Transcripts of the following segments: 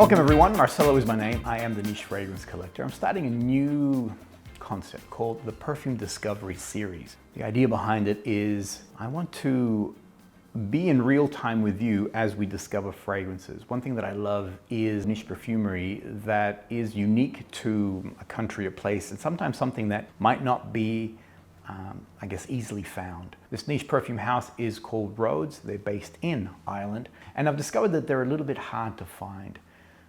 Welcome everyone, Marcelo is my name. I am the niche fragrance collector. I'm starting a new concept called the Perfume Discovery Series. The idea behind it is I want to be in real time with you as we discover fragrances. One thing that I love is niche perfumery that is unique to a country or place, and sometimes something that might not be I guess easily found. This niche perfume house is called Rhodes. They're based in Ireland, and I've discovered that they're a little bit hard to find.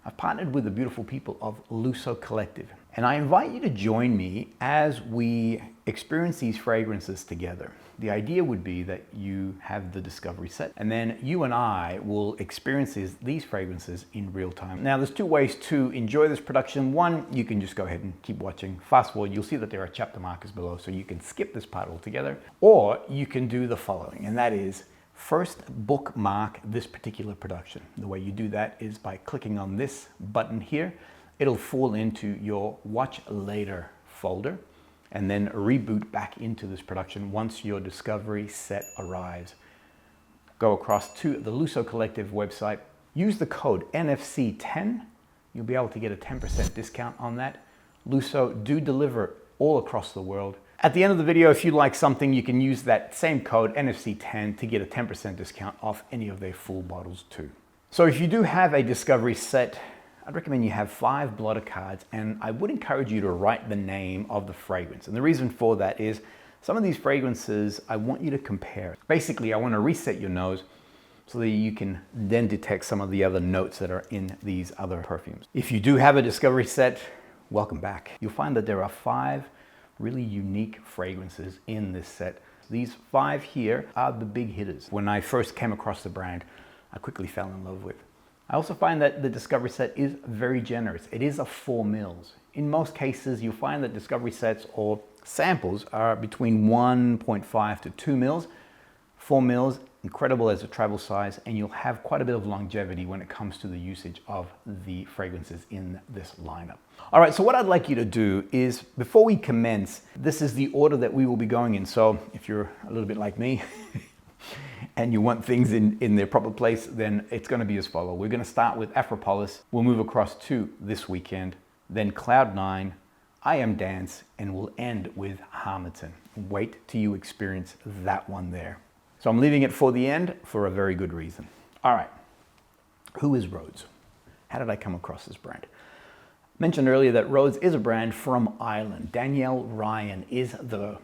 I've partnered with the beautiful people of Lusso Collective, and I invite you to join me as we experience these fragrances together. The idea would be that you have the discovery set, and then you and I will experience these fragrances in real time. Now, there's two ways to enjoy this production. One, you can just go ahead and keep watching. Fast forward, you'll see that there are chapter markers below, so you can skip this part altogether, or you can do the following, and that is first bookmark this particular production. The way you do that is by clicking on this button here. It'll fall into your watch later folder and then reboot back into this production once your discovery set arrives. Go across to the Lusso Collective website, use the code NFC10. You'll be able to get a 10% discount on that. Lusso do deliver all across the world. At the end of the video, if you like something, you can use that same code NFC10 to get a 10% discount off any of their full bottles too. So if you do have a discovery set, I'd recommend you have 5 blotter cards, and I would encourage you to write the name of the fragrance. And the reason for that is some of these fragrances, I want you to compare. Basically, I want to reset your nose so that you can then detect some of the other notes that are in these other perfumes. If you do have a discovery set, welcome back. You'll find that there are 5 really unique fragrances in this set. These 5 here are the big hitters. When I first came across the brand, I quickly fell in love with. I also find that the discovery set is very generous. It is a 4 mils. In most cases, you'll find that discovery sets or samples are between 1.5 to 2 mils. 4 mils, incredible as a travel size, and you'll have quite a bit of longevity when it comes to the usage of the fragrances in this lineup. All right, so what I'd like you to do is, before we commence, this is the order that we will be going in. So if you're a little bit like me and you want things in their proper place, then it's gonna be as follows. We're gonna start with Afropolis. We'll move across to This Weekend, then Cloud 9, I Am Dance, and we'll end with Harmerton. Wait till you experience that one there. So I'm leaving it for the end for a very good reason. All right, who is Rhodes? How did I come across this brand? I mentioned earlier that Rhodes is a brand from Ireland. Danielle Ryan is the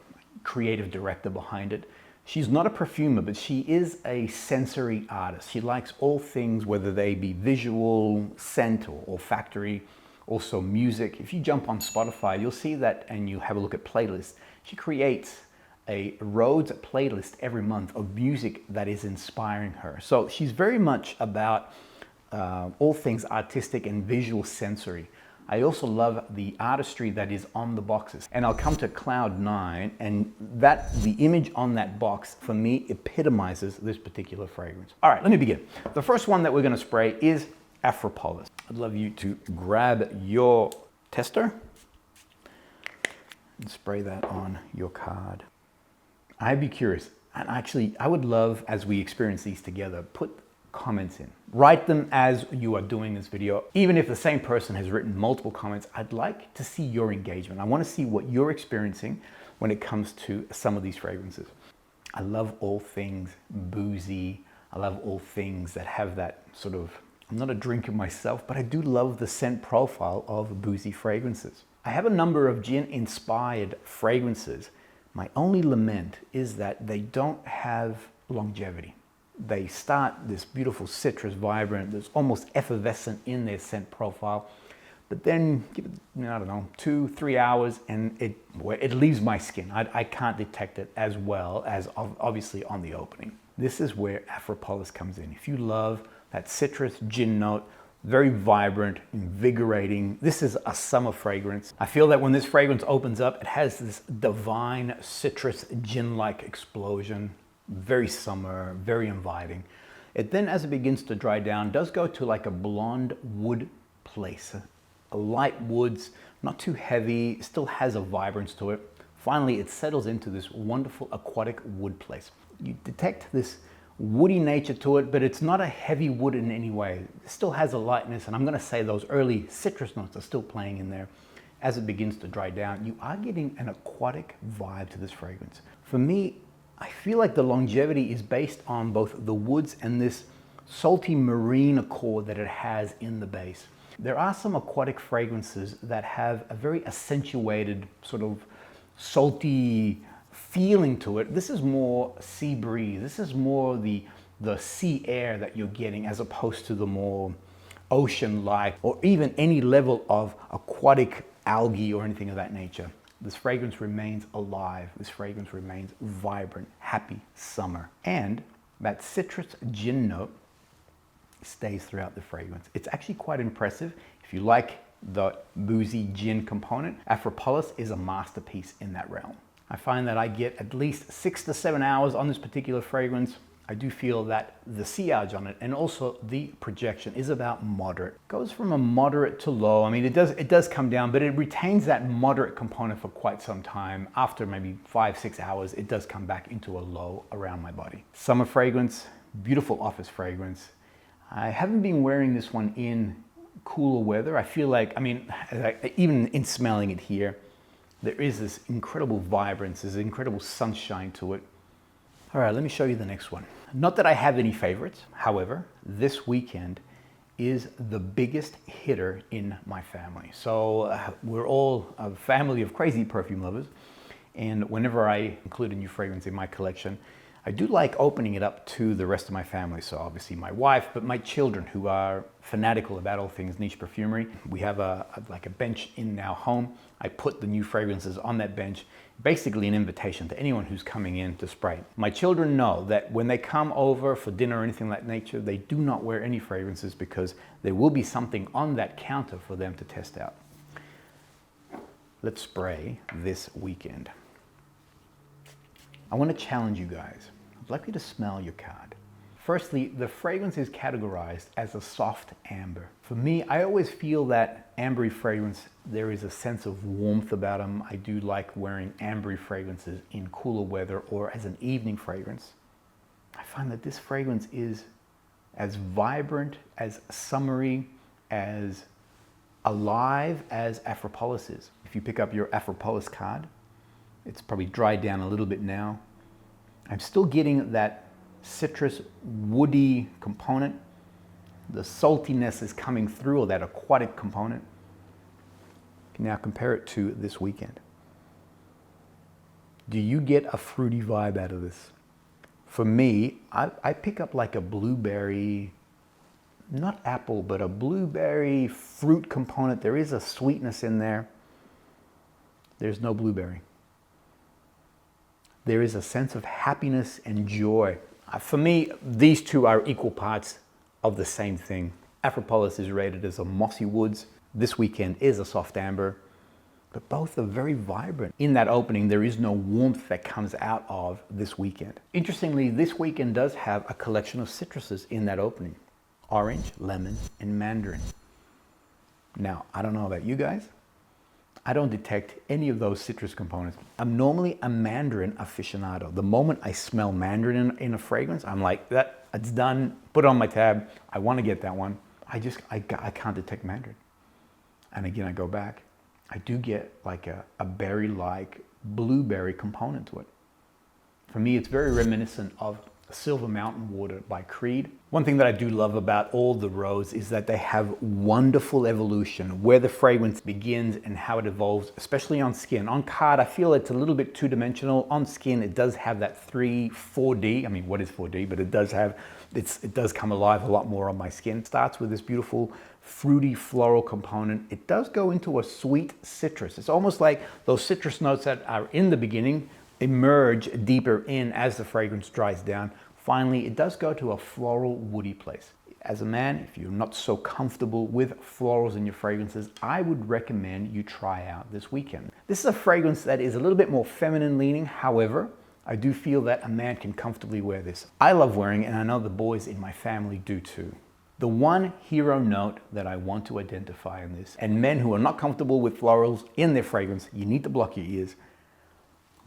creative director behind it. She's not a perfumer, but she is a sensory artist. She likes all things, whether they be visual, scent, or olfactory, also music. If you jump on Spotify, you'll see that, and you have a look at playlists. She creates a Rhodes playlist every month of music that is inspiring her. So she's very much about all things artistic and visual sensory. I also love the artistry that is on the boxes. And I'll come to Cloud 9, and the image on that box, for me, epitomizes this particular fragrance. All right, let me begin. The first one that we're gonna spray is Afropolis. I'd love you to grab your tester and spray that on your card. I'd be curious, and actually I would love, as we experience these together, put comments in. Write them as you are doing this video. Even if the same person has written multiple comments, I'd like to see your engagement. I want to see what you're experiencing when it comes to some of these fragrances. I love all things boozy. I love all things that have that sort of, I'm not a drinker myself, but I do love the scent profile of boozy fragrances. I have a number of gin-inspired fragrances. My only lament is that they don't have longevity. They start this beautiful citrus, vibrant, there's almost effervescent in their scent profile, but then give it, I don't know, 2-3 hours and it leaves my skin. I can't detect it as well as obviously on the opening. This is where Afropolis comes in. If you love that citrus gin note, very vibrant, invigorating. This is a summer fragrance. I feel that when this fragrance opens up, it has this divine citrus gin-like explosion. Very summer, very inviting. It then, as it begins to dry down, does go to like a blonde wood place. A light woods, not too heavy, still has a vibrance to it. Finally, it settles into this wonderful aquatic wood place. You detect this woody nature to it, but it's not a heavy wood in any way. It still has a lightness, and I'm gonna say those early citrus notes are still playing in there. As it begins to dry down, you are getting an aquatic vibe to this fragrance. For me, I feel like the longevity is based on both the woods and this salty marine accord that it has in the base. There are some aquatic fragrances that have a very accentuated sort of salty feeling to it. This is more sea breeze. This is more the sea air that you're getting as opposed to the more ocean-like or even any level of aquatic algae or anything of that nature. This fragrance remains alive. This fragrance remains vibrant, happy summer. And that citrus gin note stays throughout the fragrance. It's actually quite impressive. If you like the boozy gin component, Afropolis is a masterpiece in that realm. I find that I get at least 6 to 7 hours on this particular fragrance. I do feel that the sillage on it and also the projection is about moderate. It goes from a moderate to low. I mean, it does come down, but it retains that moderate component for quite some time. After maybe 5-6 hours, it does come back into a low around my body. Summer fragrance, beautiful office fragrance. I haven't been wearing this one in cooler weather. I feel like, I mean, even in smelling it here, there is this incredible vibrance, this incredible sunshine to it. All right, let me show you the next one. Not that I have any favorites. However, this weekend is the biggest hitter in my family. So we're all a family of crazy perfume lovers. And whenever I include a new fragrance in my collection, I do like opening it up to the rest of my family. So obviously my wife, but my children who are fanatical about all things niche perfumery. We have like a bench in our home. I put the new fragrances on that bench, basically an invitation to anyone who's coming in to spray. My children know that when they come over for dinner or anything like nature, they do not wear any fragrances because there will be something on that counter for them to test out. Let's spray this weekend. I want to challenge you guys. I'd like you to smell your card. Firstly, the fragrance is categorized as a soft amber. For me, I always feel that ambery fragrance, there is a sense of warmth about them. I do like wearing ambery fragrances in cooler weather or as an evening fragrance. I find that this fragrance is as vibrant, as summery, as alive as Afropolis is. If you pick up your Afropolis card, it's probably dried down a little bit now. I'm still getting that citrus woody component. The saltiness is coming through, or that aquatic component. Now compare it to this weekend. Do you get a fruity vibe out of this? For me, I pick up like a blueberry, not apple, but a blueberry fruit component. There is a sweetness in there. There's no blueberry. There is a sense of happiness and joy. For me, these two are equal parts of the same thing. Afropolis is rated as a mossy woods. This weekend is a soft amber, but both are very vibrant. In that opening, there is no warmth that comes out of this weekend. Interestingly, this weekend does have a collection of citruses in that opening. Orange, lemon, and mandarin. Now, I don't know about you guys. I don't detect any of those citrus components. I'm normally a mandarin aficionado. The moment I smell mandarin in a fragrance, I'm like, that it's done, put it on my tab. I want to get that one. I can't detect mandarin. And again, I go back. I do get like a berry-like blueberry component to it. For me, it's very reminiscent of Silver Mountain Water by Creed. One thing that I do love about all the rows is that they have wonderful evolution, where the fragrance begins and how it evolves, especially on skin. On card, I feel it's a little bit two-dimensional. On skin, it does have that 4D. I mean, what is 4D? But it does come alive a lot more on my skin. It starts with this beautiful fruity floral component. It does go into a sweet citrus. It's almost like those citrus notes that are in the beginning emerge deeper in as the fragrance dries down. Finally, it does go to a floral woody place. As a man, if you're not so comfortable with florals in your fragrances, I would recommend you try out this weekend. This is a fragrance that is a little bit more feminine leaning. However, I do feel that a man can comfortably wear this. I love wearing it, and I know the boys in my family do too. The one hero note that I want to identify in this, and men who are not comfortable with florals in their fragrance, you need to block your ears.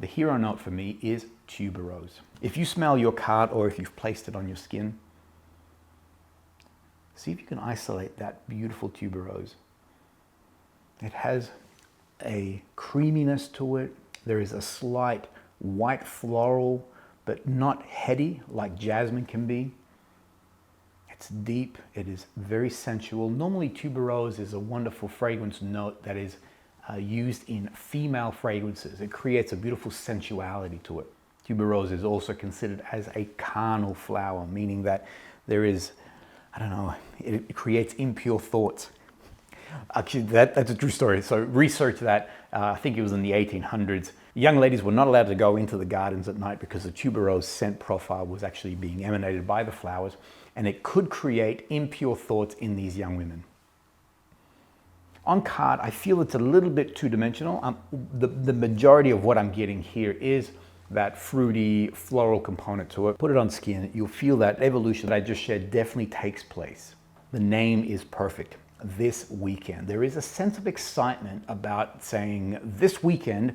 The hero note for me is tuberose. If you smell your card or if you've placed it on your skin, see if you can isolate that beautiful tuberose. It has a creaminess to it. There is a slight white floral, but not heady like jasmine can be. It's deep, it is very sensual. Normally tuberose is a wonderful fragrance note that is used in female fragrances. It creates a beautiful sensuality to it. Tuberose is also considered as a carnal flower, meaning that there is, I don't know, it creates impure thoughts. Actually, that's a true story. So research that. I think it was in the 1800s. Young ladies were not allowed to go into the gardens at night because the tuberose scent profile was actually being emanated by the flowers, and it could create impure thoughts in these young women. On card, I feel it's a little bit two-dimensional. The majority of what I'm getting here is that fruity, floral component to it. Put it on skin, you'll feel that evolution that I just shared definitely takes place. The name is perfect. This weekend. There is a sense of excitement about saying, this weekend,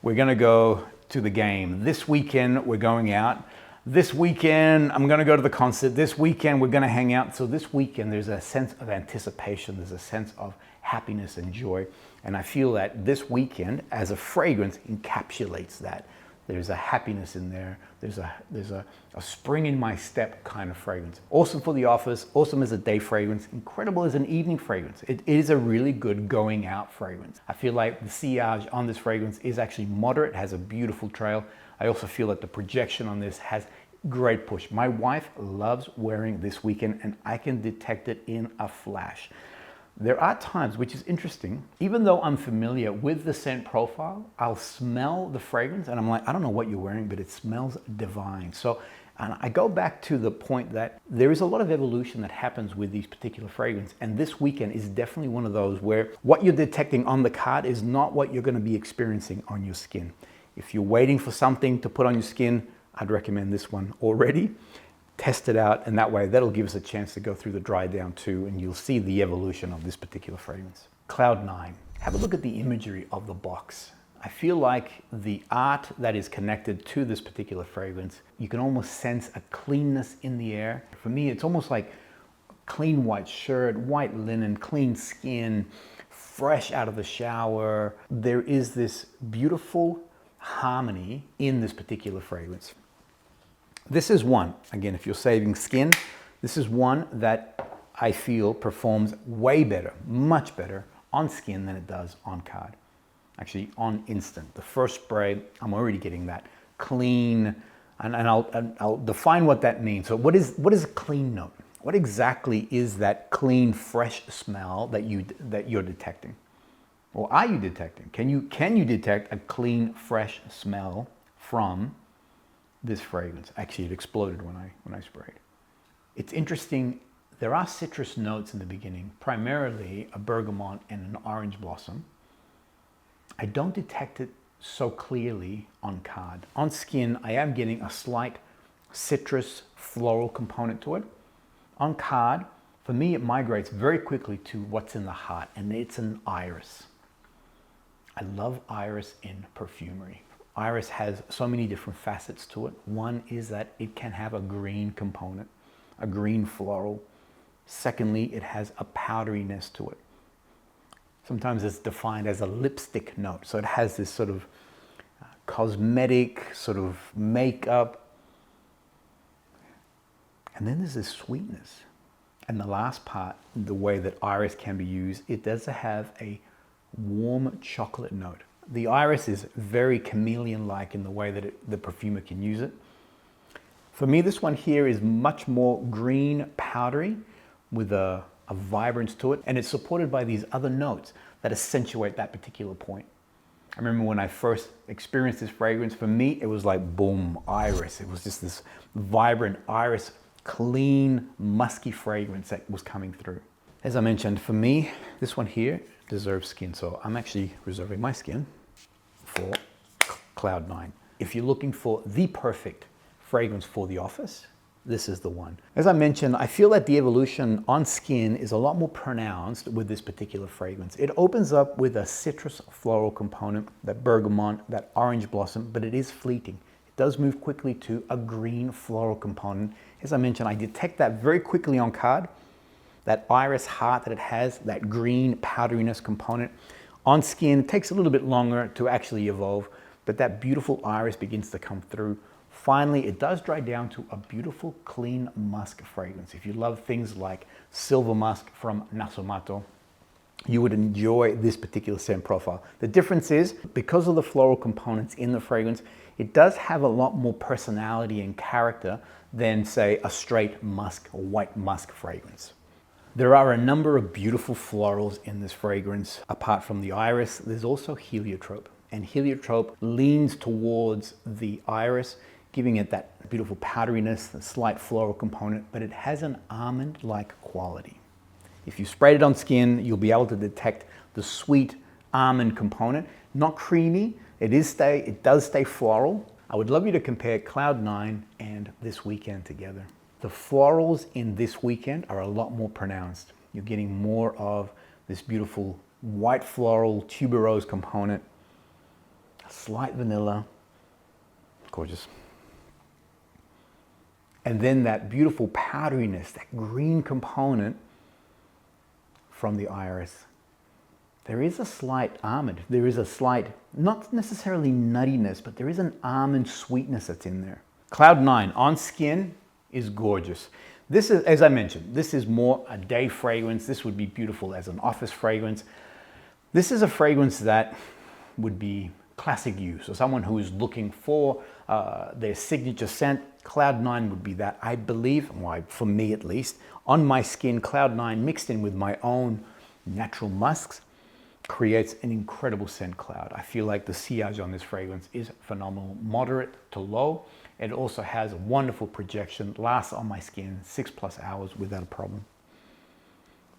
we're gonna go to the game. This weekend, we're going out. This weekend, I'm gonna go to the concert. This weekend, we're gonna hang out. So this weekend, there's a sense of anticipation. There's a sense of happiness and joy. And I feel that this weekend, as a fragrance, encapsulates that. There's a happiness in there. There's a spring in my step kind of fragrance. Awesome for the office, awesome as a day fragrance, incredible as an evening fragrance. It is a really good going out fragrance. I feel like the sillage on this fragrance is actually moderate, has a beautiful trail. I also feel that the projection on this has great push. My wife loves wearing this weekend and I can detect it in a flash. There are times, which is interesting, even though I'm familiar with the scent profile, I'll smell the fragrance and I'm like, I don't know what you're wearing, but it smells divine. So, and I go back to the point that there is a lot of evolution that happens with these particular fragrances. And this weekend is definitely one of those where what you're detecting on the card is not what you're going to be experiencing on your skin. If you're waiting for something to put on your skin, I'd recommend this one already. Test it out, and that way that'll give us a chance to go through the dry down too, and you'll see the evolution of this particular fragrance. Cloud 9. Have a look at the imagery of the box. I feel like the art that is connected to this particular fragrance, you can almost sense a cleanness in the air. For me, it's almost like clean white shirt, white linen, clean skin, fresh out of the shower. There is this beautiful harmony in this particular fragrance. This is one, again, if you're saving skin, this is one that I feel performs way better, much better on skin than it does on card. Actually, on instant. The first spray, I'm already getting that clean, and I'll define what that means. So what is a clean note? What exactly is that clean, fresh smell that you're detecting? Or are you detecting? Can you detect a clean, fresh smell from this fragrance? Actually, it exploded when I sprayed. It's interesting, there are citrus notes in the beginning, primarily a bergamot and an orange blossom. I don't detect it so clearly on card. On skin, I am getting a slight citrus floral component to it. On card, for me, it migrates very quickly to what's in the heart, and it's an iris. I love iris in perfumery. Iris has so many different facets to it. One is that it can have a green component, a green floral. Secondly, it has a powderiness to it. Sometimes it's defined as a lipstick note. So it has this sort of cosmetic, sort of makeup. And then there's this sweetness. And the last part, the way that iris can be used, it does have a warm chocolate note. The iris is very chameleon-like in the way that the perfumer can use it. For me, this one here is much more green, powdery, with a vibrance to it, and it's supported by these other notes that accentuate that particular point. I remember when I first experienced this fragrance, for me, it was like, boom, iris. It was just this vibrant iris, clean, musky fragrance that was coming through. As I mentioned, for me, this one here deserves skin, so I'm actually reserving my skin for Cloud 9. If you're looking for the perfect fragrance for the office, this is the one. As I mentioned, I feel that the evolution on skin is a lot more pronounced with this particular fragrance. It opens up with a citrus floral component, that bergamot, that orange blossom, but it is fleeting. It does move quickly to a green floral component. As I mentioned, I detect that very quickly on card. That iris heart that it has, that green powderiness component. On skin, it takes a little bit longer to actually evolve, but that beautiful iris begins to come through. Finally, it does dry down to a beautiful, clean musk fragrance. If you love things like silver musk from Nasomatto, you would enjoy this particular scent profile. The difference is, because of the floral components in the fragrance, it does have a lot more personality and character than, say, a straight musk or white musk fragrance. There are a number of beautiful florals in this fragrance. Apart from the iris, there's also heliotrope. And heliotrope leans towards the iris, giving it that beautiful powderiness, the slight floral component, but it has an almond-like quality. If you sprayed it on skin, you'll be able to detect the sweet almond component. Not creamy, it does stay floral. I would love you to compare Cloud 9 and This Weekend together. The florals in This Weekend are a lot more pronounced. You're getting more of this beautiful white floral tuberose component, a slight vanilla, gorgeous. And then that beautiful powderiness, that green component from the iris. There is a slight almond. There is a slight, not necessarily nuttiness, but there is an almond sweetness that's in there. Cloud 9 on skin is gorgeous. This is, as I mentioned, this is more a day fragrance. This would be beautiful as an office fragrance. This is a fragrance that would be classic use. So someone who is looking for their signature scent, Cloud 9 would be that. I believe, well, for me at least, on my skin, Cloud 9 mixed in with my own natural musks creates an incredible scent cloud. I feel like the sillage on this fragrance is phenomenal, moderate to low. It also has a wonderful projection, lasts on my skin 6+ hours without a problem.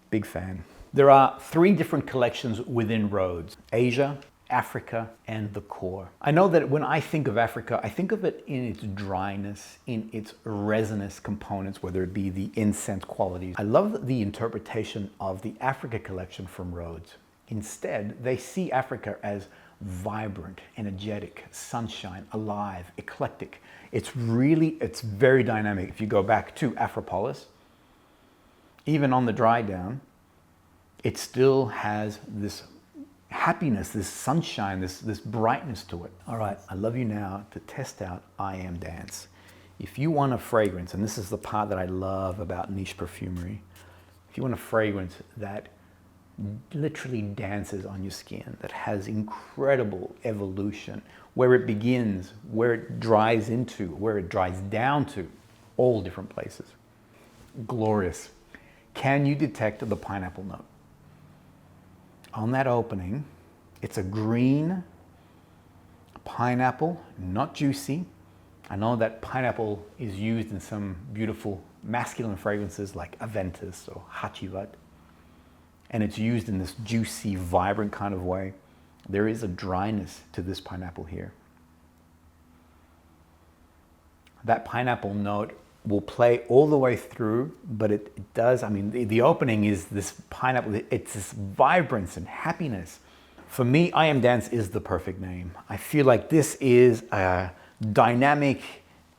Big fan. There are 3 different collections within Rhodes: Asia, Africa, and the core. I know that when I think of Africa, I think of it in its dryness, in its resinous components, whether it be the incense qualities. I love the interpretation of the Africa collection from Rhodes. Instead, they see Africa as vibrant, energetic, sunshine, alive, eclectic. It's very dynamic. If you go back to Afropolis, even on the dry down, it still has this happiness, this sunshine, this brightness to it. All right, I love you now to test out I Am Dance. If you want a fragrance, and this is the part that I love about niche perfumery, if you want a fragrance that literally dances on your skin, that has incredible evolution, where it begins, where it dries into, where it dries down to, all different places. Glorious. Can you detect the pineapple note? On that opening, it's a green pineapple, not juicy. I know that pineapple is used in some beautiful masculine fragrances like Aventus or Hachivat, and it's used in this juicy, vibrant kind of way. There is a dryness to this pineapple here. That pineapple note will play all the way through, but it does, I mean, the opening is this pineapple, it's this vibrance and happiness. For me, I Am Dance is the perfect name. I feel like this is a dynamic,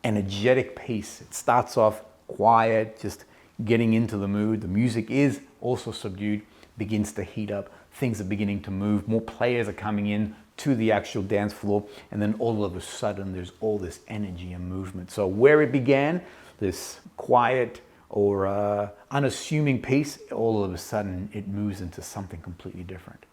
energetic piece. It starts off quiet, just getting into the mood. The music is also subdued, begins to heat up. Things are beginning to move. More players are coming in to the actual dance floor. And then all of a sudden, there's all this energy and movement. So where it began, this quiet or unassuming piece, all of a sudden it moves into something completely different.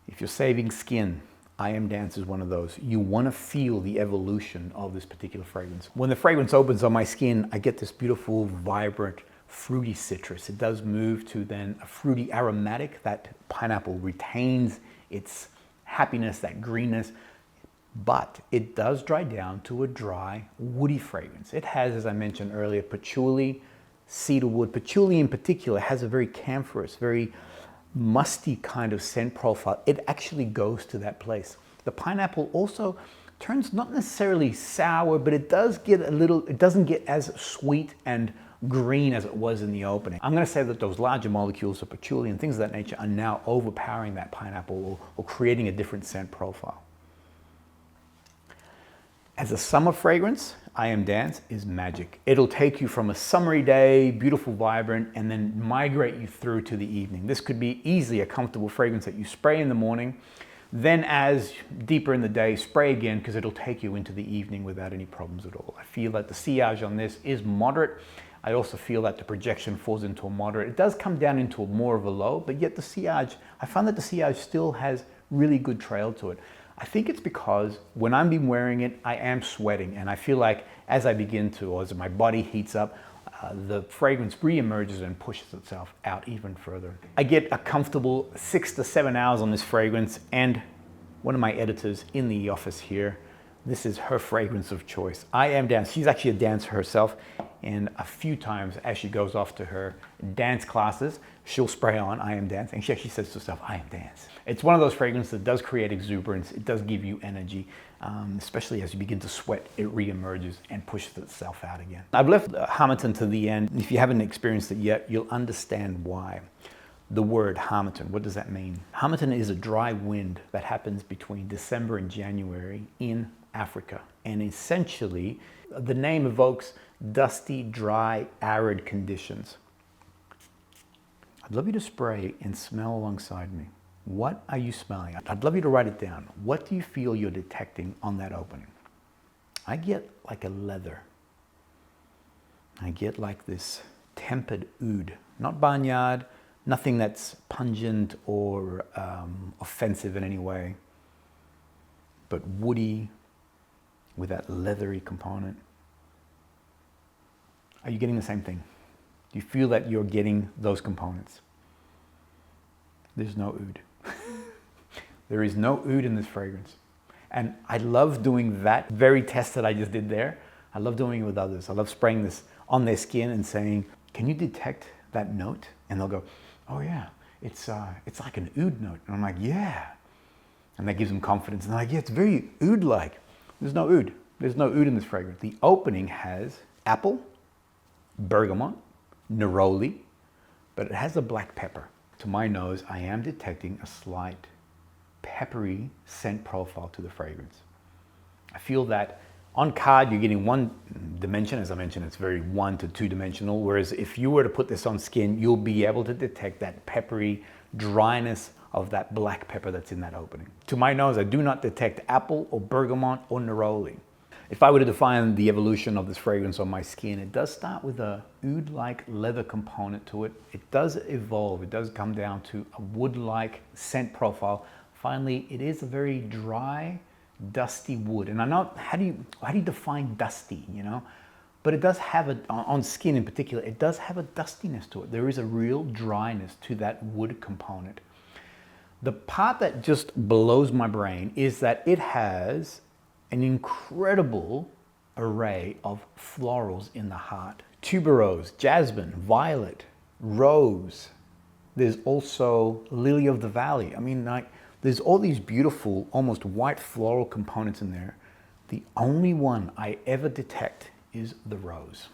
If you're saving skin, I Am Dance is one of those. You want to feel the evolution of this particular fragrance. When the fragrance opens on my skin, I get this beautiful, vibrant, fruity citrus. It does move to then a fruity aromatic. That pineapple retains its happiness, that greenness, but it does dry down to a dry, woody fragrance. It has, as I mentioned earlier, patchouli, cedarwood. Patchouli in particular has a very camphorous, very musty kind of scent profile. It actually goes to that place. The pineapple also turns not necessarily sour, but it does get a little, it doesn't get as sweet and green as it was in the opening. I'm going to say that those larger molecules of patchouli and things of that nature are now overpowering that pineapple or creating a different scent profile. As a summer fragrance, I Am Dance is magic. It'll take you from a summery day, beautiful, vibrant, and then migrate you through to the evening. This could be easily a comfortable fragrance that you spray in the morning, then as deeper in the day, spray again, because it'll take you into the evening without any problems at all. I feel that the sillage on this is moderate. I also feel that the projection falls into a moderate. It does come down into more of a low, but yet the sillage, I find that the sillage still has really good trail to it. I think it's because when I'm been wearing it, I am sweating, and I feel like as I begin to, or as my body heats up, the fragrance re-emerges and pushes itself out even further. I get a comfortable 6 to 7 hours on this fragrance, and one of my editors in the office here, this is her fragrance of choice. I Am Dance. She's actually a dancer herself, and a few times as she goes off to her dance classes, she'll spray on I Am Dance, and she actually says to herself, I am dance. It's one of those fragrances that does create exuberance. It does give you energy, especially as you begin to sweat, it re-emerges and pushes itself out again. I've left Harmerton to the end. If you haven't experienced it yet, you'll understand why. The word Harmerton, what does that mean? Harmerton is a dry wind that happens between December and January in Africa. And essentially, the name evokes dusty, dry, arid conditions. I'd love you to spray and smell alongside me. What are you smelling? I'd love you to write it down. What do you feel you're detecting on that opening? I get like a leather. I get like this tempered oud, not barnyard, nothing that's pungent or offensive in any way, but woody with that leathery component. Are you getting the same thing? Do you feel that you're getting those components? There's no oud. There is no oud in this fragrance. And I love doing that very test that I just did there. I love doing it with others. I love spraying this on their skin and saying, can you detect that note? And they'll go, oh yeah, it's like an oud note. And I'm like, yeah. And that gives them confidence. And they're like, yeah, it's very oud-like. There's no oud. There's no oud in this fragrance. The opening has apple, bergamot, neroli, but it has a black pepper. To my nose, I am detecting a slight peppery scent profile to the fragrance. I feel that on card, you're getting one dimension. As I mentioned, it's very 1 to 2 dimensional. Whereas if you were to put this on skin, you'll be able to detect that peppery dryness of that black pepper that's in that opening. To my nose, I do not detect apple or bergamot or neroli. If I were to define the evolution of this fragrance on my skin, it does start with a oud-like leather component to it. It does evolve. It does come down to a wood-like scent profile. Finally, it is a very dry, dusty wood. And I know, how do you define dusty, you know? But it does have on skin in particular, it does have a dustiness to it. There is a real dryness to that wood component. The part that just blows my brain is that it has an incredible array of florals in the heart. Tuberose, jasmine, violet, rose. There's also lily of the valley. I mean, like, there's all these beautiful, almost white floral components in there. The only one I ever detect is the rose.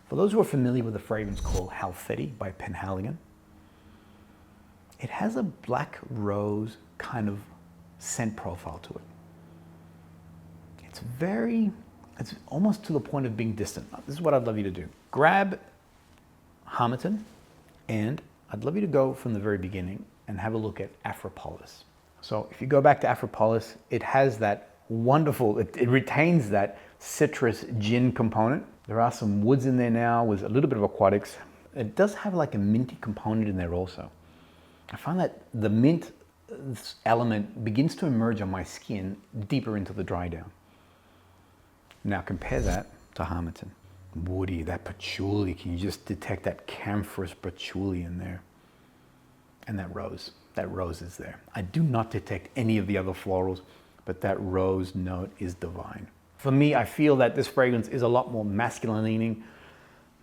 For those who are familiar with a fragrance called Halfeti by Penhaligon, it has a black rose kind of scent profile to it. It's almost to the point of being distant. This is what I'd love you to do. Grab Harmerton, and I'd love you to go from the very beginning and have a look at Afropolis. So if you go back to Afropolis, it has that wonderful, it retains that citrus gin component. There are some woods in there now with a little bit of aquatics. It does have like a minty component in there also. I find that the mint element begins to emerge on my skin deeper into the dry down. Now compare that to Harmerton. Woody, that patchouli, can you just detect that camphorous patchouli in there? And that rose is there. I do not detect any of the other florals, but that rose note is divine. For me, I feel that this fragrance is a lot more masculine leaning.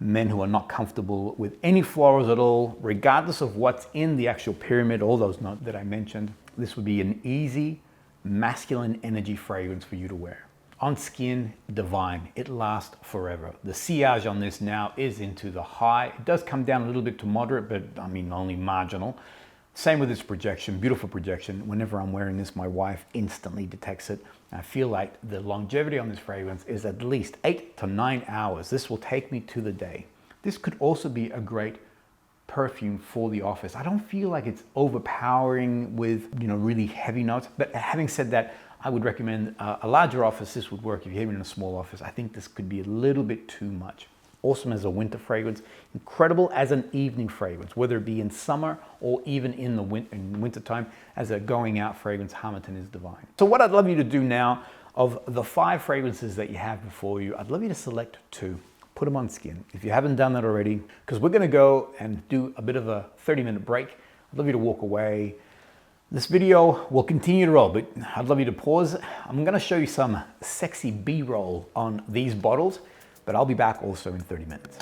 Men who are not comfortable with any florals at all, regardless of what's in the actual pyramid, all those notes that I mentioned, this would be an easy, masculine energy fragrance for you to wear. On skin, divine. It lasts forever. The sillage on this now is into the high. It does come down a little bit to moderate, but I mean only marginal. Same with its projection, beautiful projection. Whenever I'm wearing this, my wife instantly detects it. I feel like the longevity on this fragrance is at least 8 to 9 hours. This will take me to the day. This could also be a great perfume for the office. I don't feel like it's overpowering with, really heavy notes. But having said that, I would recommend a larger office. This would work if you're even in a small office. I think this could be a little bit too much. Awesome as a winter fragrance, incredible as an evening fragrance, whether it be in summer or even in the winter time. As a going out fragrance, Harmerton is divine. So what I'd love you to do now, of the 5 fragrances that you have before you, I'd love you to select 2. Put them on skin. If you haven't done that already, because we're gonna go and do a bit of a 30-minute break. I'd love you to walk away. This video will continue to roll, but I'd love you to pause. I'm gonna show you some sexy B-roll on these bottles, but I'll be back also in 30 minutes.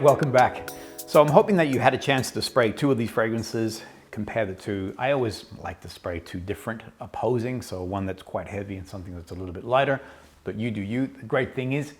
Welcome back. So I'm hoping that you had a chance to spray 2 of these fragrances, compare the 2. I always like to spray 2 different opposing, so one that's quite heavy and something that's a little bit lighter, but you do you. The great thing is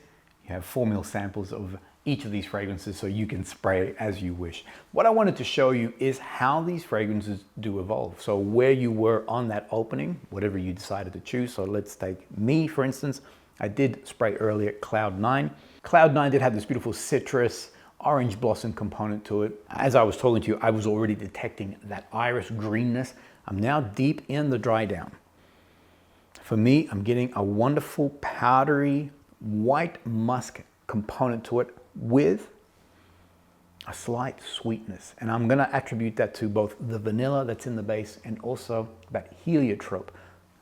you have 4 ml samples of each of these fragrances, so you can spray as you wish. What I wanted to show you is how these fragrances do evolve. So where you were on that opening, whatever you decided to choose. So let's take me, for instance. I did spray earlier Cloud 9. Cloud 9 did have this beautiful citrus, orange blossom component to it. As I was talking to you, I was already detecting that iris greenness. I'm now deep in the dry down. For me, I'm getting a wonderful powdery white musk component to it with a slight sweetness. And I'm gonna attribute that to both the vanilla that's in the base and also that heliotrope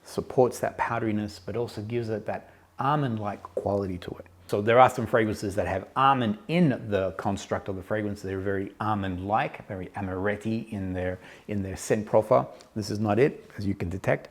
supports that powderiness, but also gives it that almond-like quality to it. So there are some fragrances that have almond in the construct of the fragrance. They're very almond-like, very amaretti in their scent profile. This is not it, as you can detect.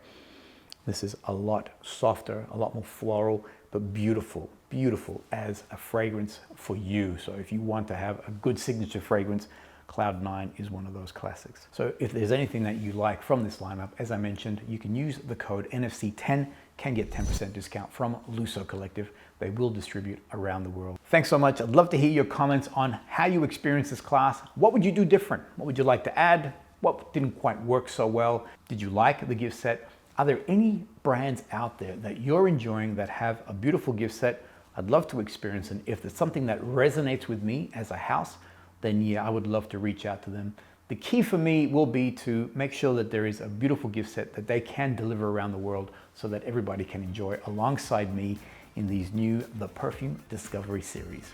This is a lot softer, a lot more floral, but beautiful, beautiful as a fragrance for you. So if you want to have a good signature fragrance, Cloud 9 is one of those classics. So if there's anything that you like from this lineup, as I mentioned, you can use the code NFC10, can get 10% discount from Lusso Collective. They will distribute around the world. Thanks so much. I'd love to hear your comments on how you experienced this class. What would you do different? What would you like to add? What didn't quite work so well? Did you like the gift set? Are there any brands out there that you're enjoying that have a beautiful gift set? I'd love to experience, and if there's something that resonates with me as a house, then yeah, I would love to reach out to them. The key for me will be to make sure that there is a beautiful gift set that they can deliver around the world so that everybody can enjoy alongside me in these new The Perfume Discovery series.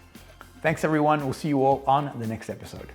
Thanks everyone. We'll see you all on the next episode.